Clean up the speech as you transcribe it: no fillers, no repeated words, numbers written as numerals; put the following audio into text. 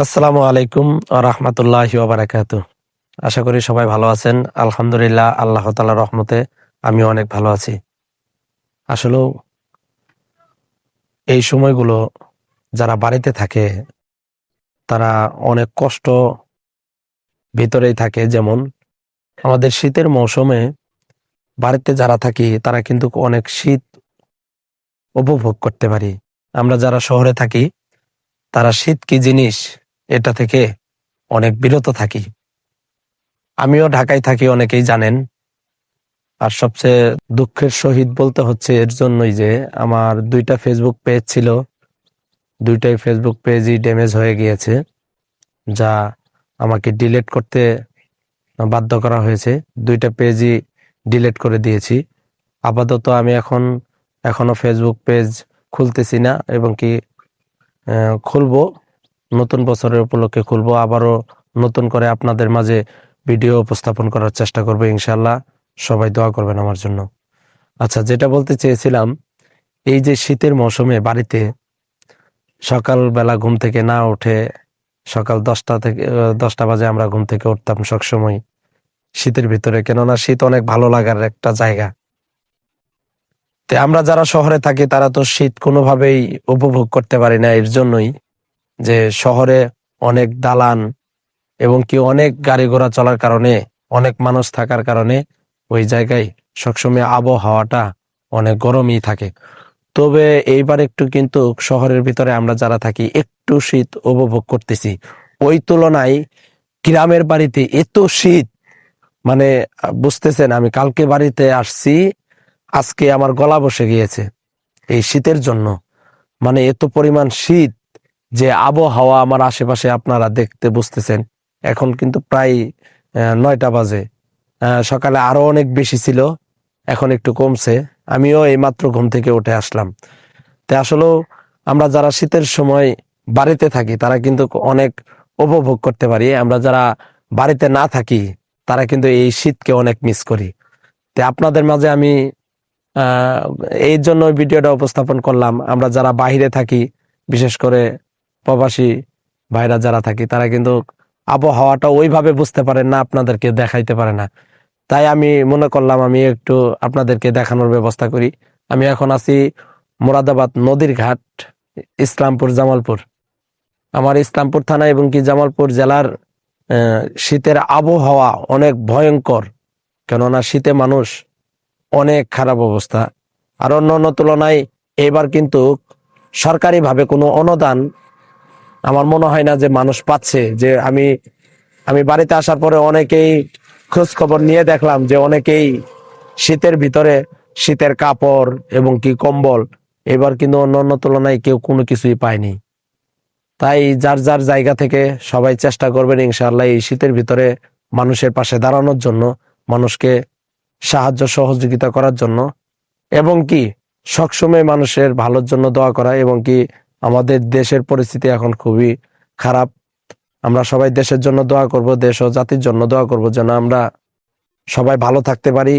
আসসালামু আলাইকুম ওয়া রাহমাতুল্লাহি ওয়া বারাকাতুহু। আশা করি সবাই ভালো আছেন। আলহামদুলিল্লাহ, আল্লাহ তাআলার রহমতে আমি অনেক ভালো আছি। আসলেও এই সময়গুলো যারা বাড়িতে থাকে তারা অনেক কষ্ট ভিতরেই থাকে। যেমন আমাদের শীতের মৌসুমে বাড়িতে যারা থাকি তারা কিন্তু অনেক শীত উপভোগ করতে পারি। আমরা যারা শহরে থাকি তারা শীত কি জিনিস এটা থেকে অনেক বিরত থাকি। আমিও ঢাকায় থাকি, অনেকেই জানেন। আর সবচেয়ে দুঃখের সহিত বলতে হচ্ছে এর জন্যই যে আমার 2টা ফেসবুক পেজ ছিল, 2টাই ফেসবুক পেজই ড্যামেজ হয়ে গিয়েছে, যা আমাকে ডিলিট করতে বাধ্য করা হয়েছে। 2টা পেজই ডিলিট করে দিয়েছি। আপাতত আমি এখনো ফেসবুক পেজ খুলতেছি না, এবং কি খুলবো, নতুন বছরের উপলক্ষে খুলবো, আবারও নতুন করে আপনাদের মাঝে ভিডিও উপস্থাপন করার চেষ্টা করবো ইনশাল্লাহ। সবাই দোয়া করবেন আমার জন্য। আচ্ছা, যেটা বলতে চেয়েছিলাম, এই যে শীতের মৌসুমে বাড়িতে সকালবেলা ঘুম থেকে না উঠে, সকাল 10টা বাজে আমরা ঘুম থেকে উঠতাম সবসময় শীতের ভিতরে, কেননা শীত অনেক ভালো লাগার একটা জায়গা। তো আমরা যারা শহরে থাকি তারা তো শীত কোনোভাবেই উপভোগ করতে পারি না। এর জন্যই যে শহরে অনেক দালান এবং কি অনেক গাড়ি ঘোড়া চলার কারণে, অনেক মানুষ থাকার কারণে ওই জায়গায় সবসময় আবহাওয়াটা অনেক গরমই থাকে। তবে এইবার একটু কিন্তু শহরের ভিতরে আমরা যারা থাকি একটু শীত উপভোগ করতেছি। ওই তুলনায় গ্রামের বাড়িতে এত শীত, মানে বুঝতেছেন, আমি কালকে বাড়িতে আসছি, আজকে আমার গলা বসে গিয়েছে এই শীতের জন্য। মানে এত পরিমাণ শীত যে আবহাওয়া আমার আশেপাশে আপনারা দেখতে বুঝতেছেন। এখন কিন্তু প্রায় 9টা বাজে। সকালে আরো অনেক বেশি ছিল, এখন একটু কমছে। আমিও এইমাত্র ঘুম থেকে উঠে আসলাম। তাই আসলেও আমরা যারা শীতের সময় বাড়িতে থাকি তারা কিন্তু অনেক উপভোগ করতে পারি। আমরা যারা বাড়িতে না থাকি তারা কিন্তু এই শীতকে অনেক মিস করি। তাই আপনাদের মাঝে আমি আহ এই জন্য ভিডিওটা উপস্থাপন করলাম। আমরা যারা বাইরে থাকি, বিশেষ করে প্রবাসী ভাইরা যারা থাকি, তারা কিন্তু আবহাওয়াটা ওইভাবে বুঝতে পারেন না, আপনাদেরকে দেখাইতে পারে না। তাই আমি মনে করলাম আমি একটু আপনাদেরকে দেখানোর ব্যবস্থা করি। আমি এখন আছি মুরাদাবাদ নদীর ঘাট, ইসলামপুর, জামালপুর। আমার ইসলামপুর থানা এবং কি জামালপুর জেলার শীতের আবহাওয়া অনেক ভয়ঙ্কর, কেননা শীতে মানুষ অনেক খারাপ অবস্থা। আর অন্য তুলনায় এবার কিন্তু সরকারিভাবে কোনো অনুদান আমার মনে হয় না যে মানুষ পাচ্ছে। যে আমি বাড়িতে আসার পরে অনেকেই খোঁজ খবর নিয়ে দেখলাম যে অনেকেই শীতের ভিতরে শীতের কাপড় এবং কি কম্বল এবার কিন্তু অন্য তুলনায় কেউ কোনো কিছুই পায়নি। তাই যার যার জায়গা থেকে সবাই চেষ্টা করবেন ইনশাআল্লাহ এই শীতের ভিতরে মানুষের পাশে দাঁড়ানোর জন্য, মানুষকে সাহায্য সহযোগিতা করার জন্য, এবং কি সবসময় মানুষের ভালোর জন্য দোয়া করা। এবং কি আমাদের দেশের পরিস্থিতি এখন খুবই খারাপ। আমরা সবাই দেশের জন্য দোয়া করব, দেশ ও জাতির জন্য দোয়া করব, যেন আমরা সবাই ভালো থাকতে পারি